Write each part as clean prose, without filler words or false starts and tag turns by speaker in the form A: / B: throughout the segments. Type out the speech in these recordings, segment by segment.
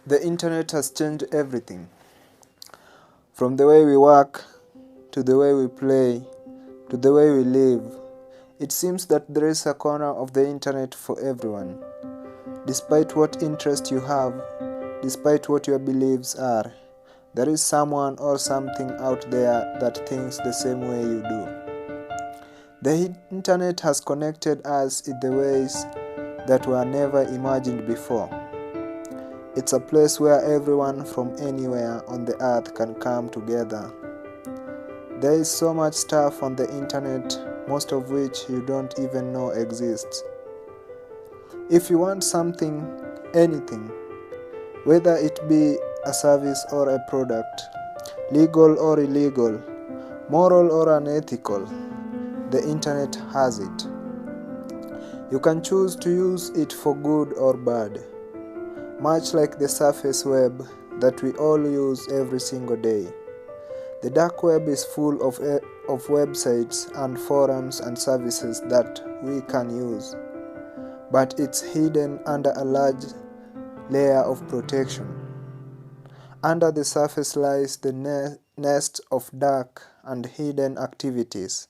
A: The internet has changed everything, from the way we work, to the way we play, to the way we live. It seems that there is a corner of the internet for everyone. Despite what interest you have, despite what your beliefs are, there is someone or something out there that thinks the same way you do. The internet has connected us in the ways that were never imagined before. It's a place where everyone from anywhere on the earth can come together. There is so much stuff on the internet, most of which you don't even know exists. If you want something, anything, whether it be a service or a product, legal or illegal, moral or unethical, the internet has it. You can choose to use it for good or bad. Much like the surface web that we all use every single day. The dark web is full of websites and forums and services that we can use, but it's hidden under a large layer of protection. Under the surface lies the nest of dark and hidden activities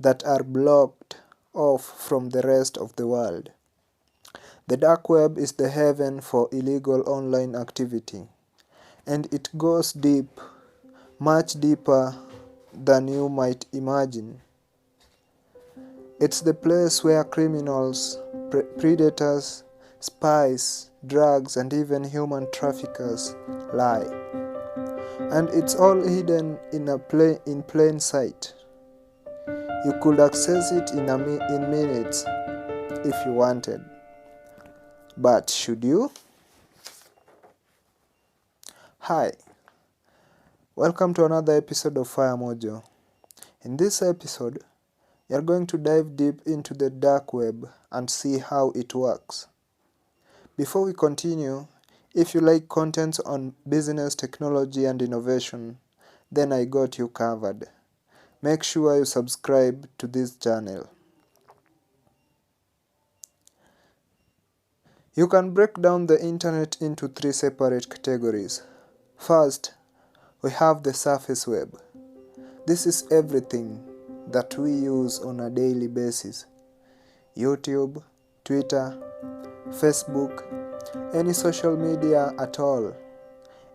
A: that are blocked off from the rest of the world. The dark web is the heaven for illegal online activity, and it goes deep, much deeper than you might imagine. It's the place where criminals, predators, spies, drugs, and even human traffickers lie. And it's all hidden in plain sight. You could access it in minutes if you wanted. But should you? Hi, welcome to another episode of Fire Mojo. In this episode, we are going to dive deep into the dark web and see how it works. Before we continue, if you like content on business, technology, and innovation, then I got you covered. Make sure you subscribe to this channel. You can break down the internet into three separate categories. First, we have the surface web. This is everything that we use on a daily basis. YouTube, Twitter, Facebook, any social media at all.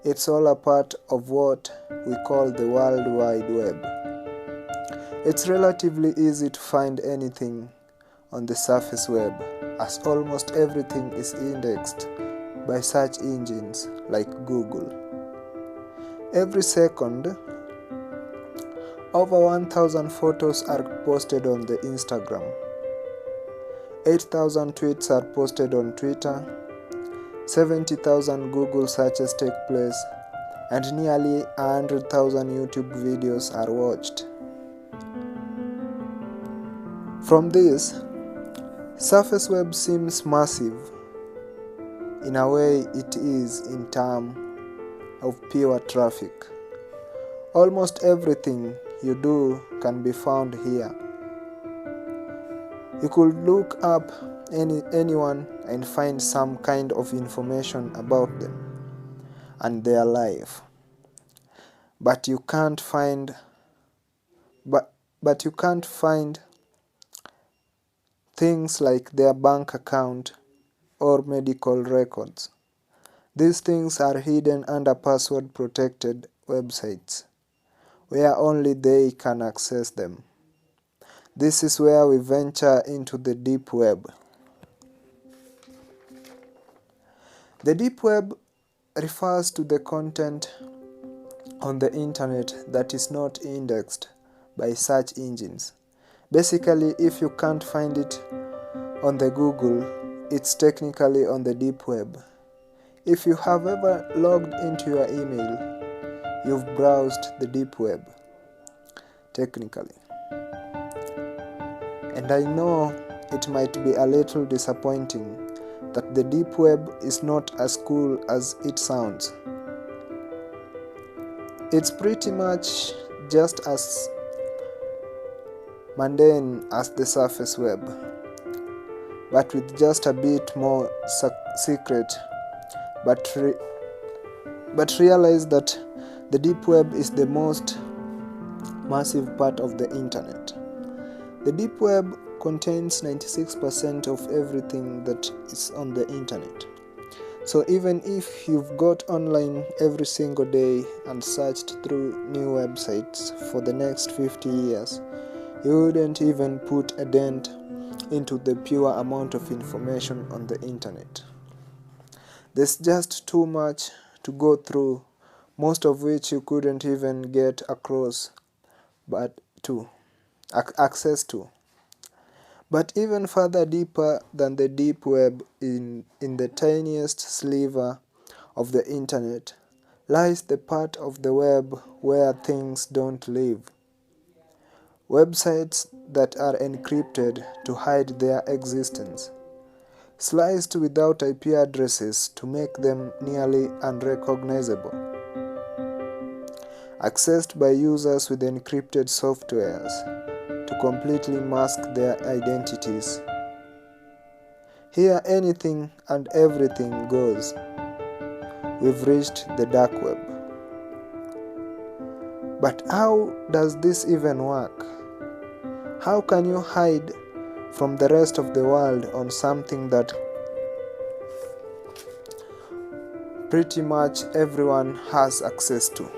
A: It's all a part of what we call the World Wide Web. It's relatively easy to find anything on the surface web, as almost everything is indexed by search engines like Google. Every second, over 1,000 photos are posted on the Instagram, 8,000 tweets are posted on Twitter, 70,000 Google searches take place, and nearly 100,000 YouTube videos are watched. From this, surface web seems massive. In a way, it is in terms of pure traffic. Almost everything you do can be found here. You could look up anyone and find some kind of information about them and their life. But you can't find things like their bank account or medical records. These things are hidden under password-protected websites, where only they can access them. This is where we venture into the deep web. The deep web refers to the content on the internet that is not indexed by search engines. Basically, if you can't find it on the Google, it's technically on the deep web. If you have ever logged into your email, you've browsed the deep web, technically. And I know it might be a little disappointing that the deep web is not as cool as it sounds. It's pretty much just as mundane as the surface web, but with just a bit more secret but But realize that the deep web is the most massive part of the internet. The deep web contains 96% of everything that is on the internet. So even if you've got online every single day and searched through new websites for the next 50 years, you wouldn't even put a dent into the pure amount of information on the internet. There's just too much to go through, most of which you couldn't even get access to. But even further deeper than the deep web, in the tiniest sliver of the internet, lies the part of the web where things don't live. Websites that are encrypted to hide their existence, sliced without IP addresses to make them nearly unrecognizable, accessed by users with encrypted softwares to completely mask their identities. Here anything and everything goes. We've reached the dark web. But how does this even work? How can you hide from the rest of the world on something that pretty much everyone has access to?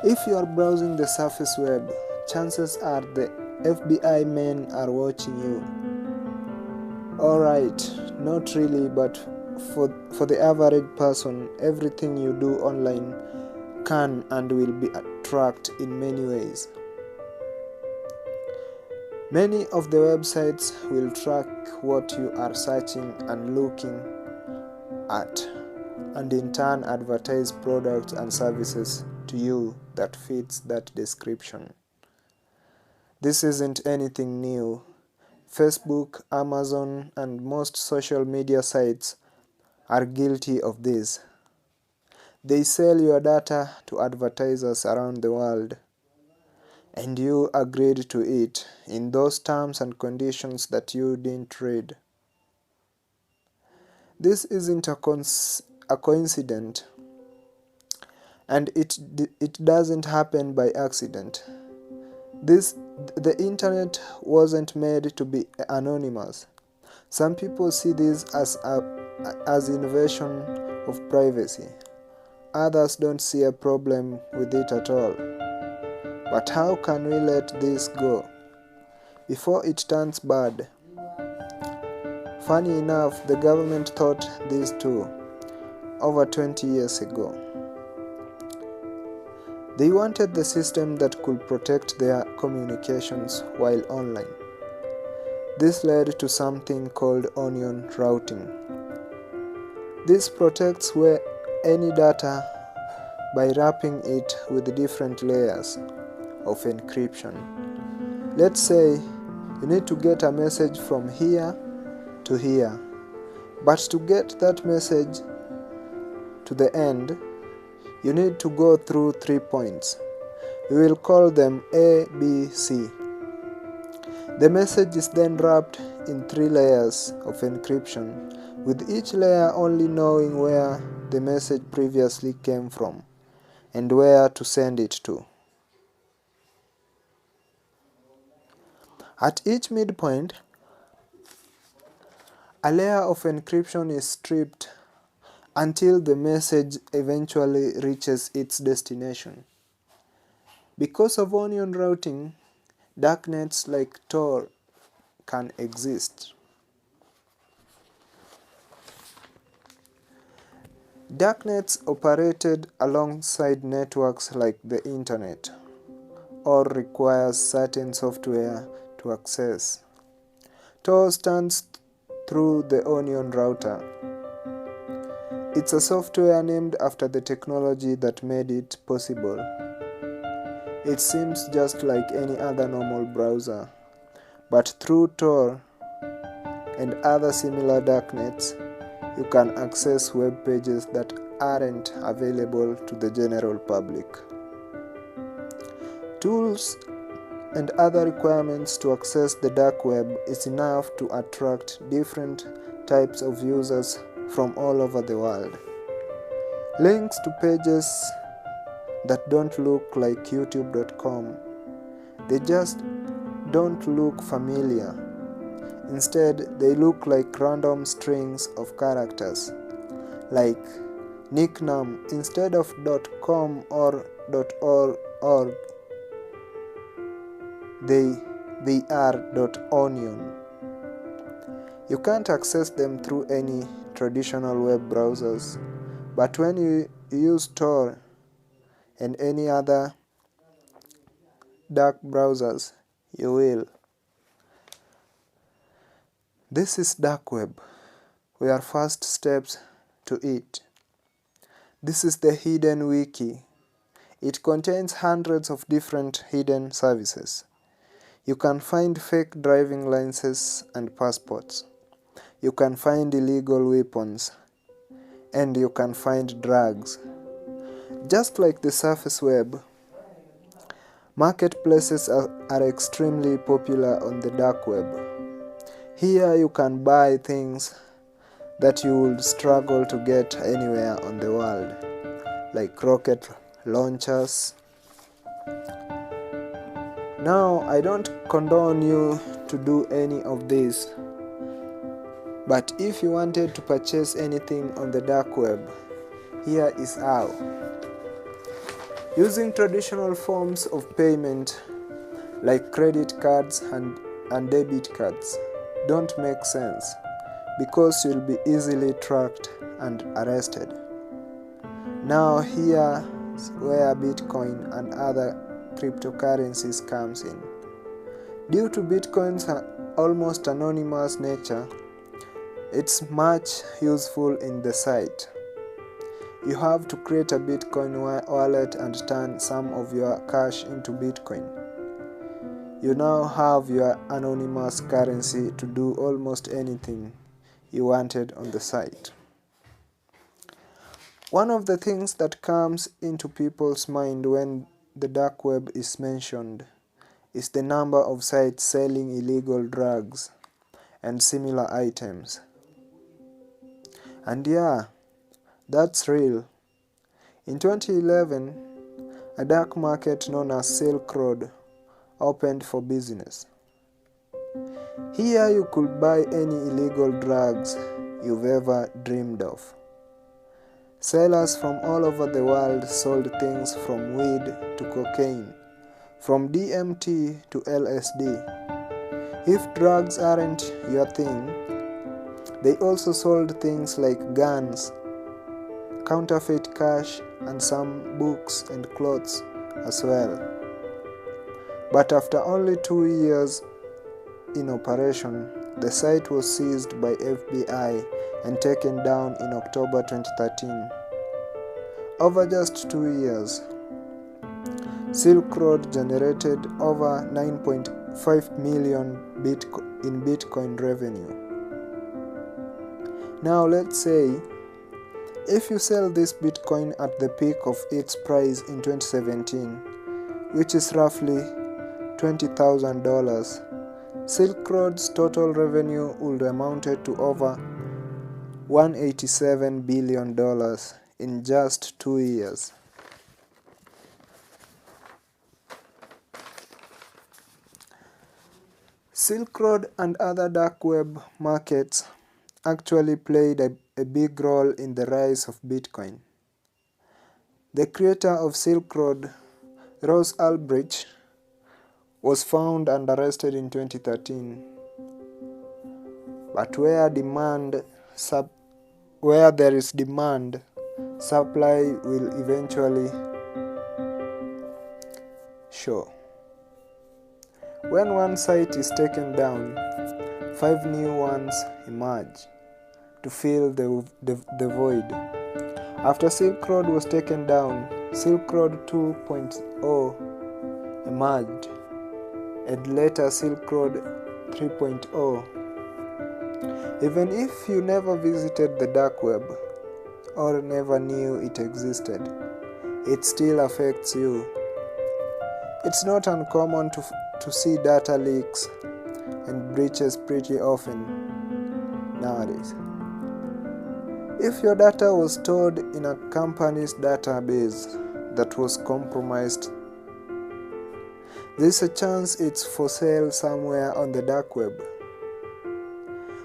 A: If you are browsing the surface web, chances are the FBI men are watching you. Alright, not really, but for the average person, everything you do online can and will be tracked in many ways. Many of the websites will track what you are searching and looking at, and in turn advertise products and services to you that fits that description. This isn't anything new. Facebook, Amazon, and most social media sites are guilty of this. They sell your data to advertisers around the world, and you agreed to it in those terms and conditions that you didn't read. This isn't a coincidence, and it doesn't happen by accident. The internet wasn't made to be anonymous. Some people see this as invasion of privacy. Others don't see a problem with it at all. But how can we let this go before it turns bad? Funny enough, the government thought this too, over 20 years ago. They wanted the system that could protect their communications while online. This led to something called onion routing. This protects any data by wrapping it with different layers of encryption. Let's say you need to get a message from here to here, but to get that message to the end, you need to go through 3 points. We will call them A, B, C. The message is then wrapped in 3 layers of encryption, with each layer only knowing where the message previously came from and where to send it to. At each midpoint, a layer of encryption is stripped until the message eventually reaches its destination. Because of onion routing, darknets like Tor can exist. Darknets operated alongside networks like the Internet, or requires certain software to access. Tor stands through the onion router. It's a software named after the technology that made it possible. It seems just like any other normal browser, but through Tor and other similar darknets, you can access web pages that aren't available to the general public. Tools and other requirements to access the dark web is enough to attract different types of users from all over the world. Links to pages that don't look like youtube.com. They just don't look familiar. Instead, they look like random strings of characters, like nickname instead of .com or .org. They are .onion. You can't access them through any traditional web browsers, but when you use Tor and any other dark browsers, you will. This is dark web. We are first steps to it. This is the hidden wiki. It contains hundreds of different hidden services. You can find fake driving licenses and passports. You can find illegal weapons. And you can find drugs. Just like the surface web, marketplaces are extremely popular on the dark web. Here you can buy things that you would struggle to get anywhere on the world, like rocket launchers. Now, I don't condone you to do any of this, but if you wanted to purchase anything on the dark web, here is how. Using traditional forms of payment like credit cards and debit cards don't make sense because you'll be easily tracked and arrested. Now here's where Bitcoin and other cryptocurrencies comes in. Due to Bitcoin's almost anonymous nature, it's much useful in the site. You have to create a Bitcoin wallet and turn some of your cash into Bitcoin. You now have your anonymous currency to do almost anything you wanted on the site. One of the things that comes into people's mind when the dark web is mentioned is the number of sites selling illegal drugs and similar items. And yeah, that's real. In 2011, a dark market known as Silk Road opened for business. Here you could buy any illegal drugs you've ever dreamed of. Sellers from all over the world sold things from weed to cocaine, from DMT to LSD. If drugs aren't your thing, they also sold things like guns, counterfeit cash, and some books and clothes as well. But after only 2 years in operation, the site was seized by FBI and taken down in October 2013. Over just 2 years, Silk Road generated over 9.5 million in Bitcoin revenue. Now let's say, if you sell this Bitcoin at the peak of its price in 2017, which is roughly $20,000, Silk Road's total revenue would amounted to over $187 billion in just 2 years. Silk Road and other dark web markets actually played a big role in the rise of Bitcoin. The creator of Silk Road, Ross Ulbricht, was found and arrested in 2013. But where there is demand, supply will eventually show. When one site is taken down, 5 new ones emerge to fill the void. After Silk Road was taken down, Silk Road 2.0 emerged, and later Silk Road 3.0. Even if you never visited the dark web or never knew it existed, it still affects you. It's not uncommon to see data leaks and breaches pretty often nowadays. If your data was stored in a company's database that was compromised, there's a chance it's for sale somewhere on the dark web,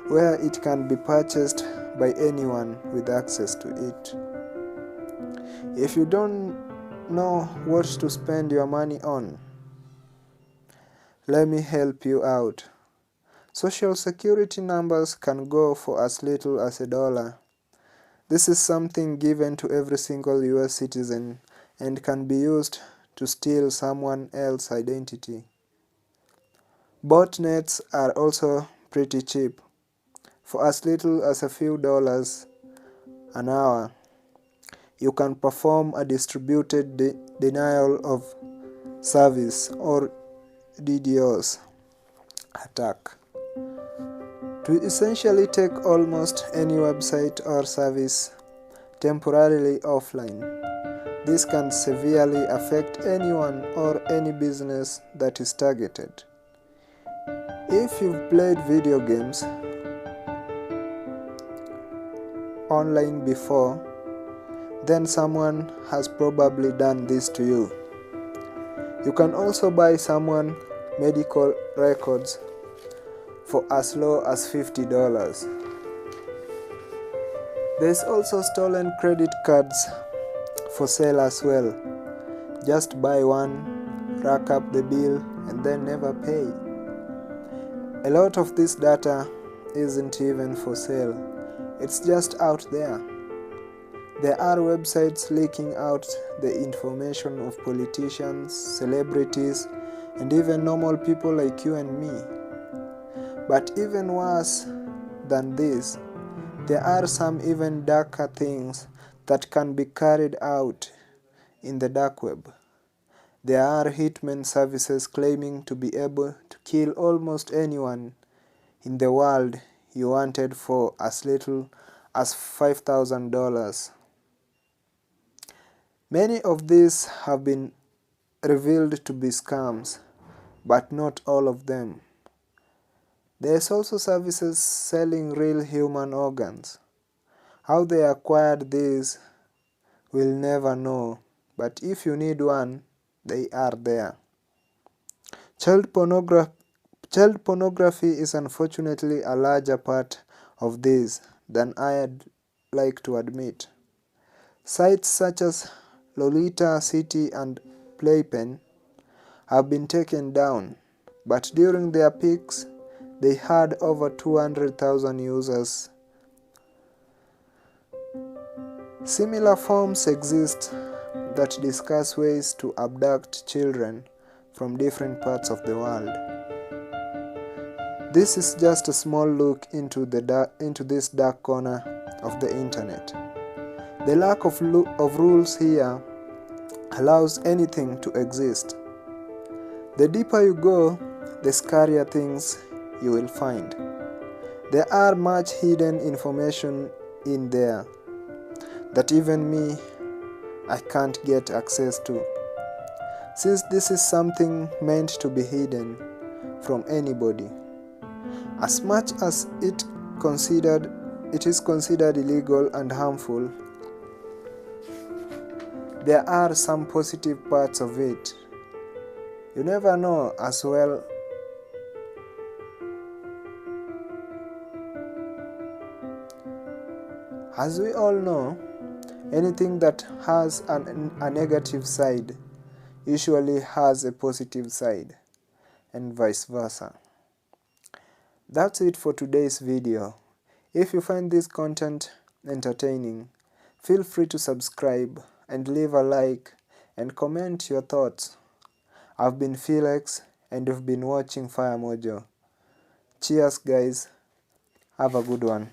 A: where it can be purchased by anyone with access to it. If you don't know what to spend your money on, let me help you out. Social security numbers can go for as little as $1. This is something given to every single US citizen and can be used to steal someone else's identity. Botnets are also pretty cheap. For as little as a few dollars an hour, you can perform a distributed denial of service or DDoS attack to essentially take almost any website or service temporarily offline. This can severely affect anyone or any business that is targeted. If you've played video games online before, then someone has probably done this to you. You can also buy someone's medical records for as low as $50. There's also stolen credit cards for sale as well. Just buy one, rack up the bill, and then never pay. A lot of this data isn't even for sale. It's just out there. There are websites leaking out the information of politicians, celebrities, and even normal people like you and me. But even worse than this, there are some even darker things that can be carried out in the dark web. There are hitman services claiming to be able to kill almost anyone in the world you wanted for as little as $5,000. Many of these have been revealed to be scams, but not all of them. There's also services selling real human organs. How they acquired these, we'll never know, but if you need one, they are there. Child pornography is unfortunately a larger part of this than I'd like to admit. Sites such as Lolita City and Playpen have been taken down, but during their peaks, they had over 200,000 users. Similar forums exist that discuss ways to abduct children from different parts of the world. This is just a small look into this dark corner of the internet. The lack of rules here allows anything to exist. The deeper you go, the scarier things you will find. There are much hidden information in there that even me, I can't get access to. Since this is something meant to be hidden from anybody, as much as it is considered illegal and harmful, there are some positive parts of it. You never know as well. As we all know, anything that has a negative side usually has a positive side, and vice versa. That's it for today's video. If you find this content entertaining, feel free to subscribe and leave a like and comment your thoughts. I've been Felix and you've been watching Fire Mojo. Cheers guys, have a good one.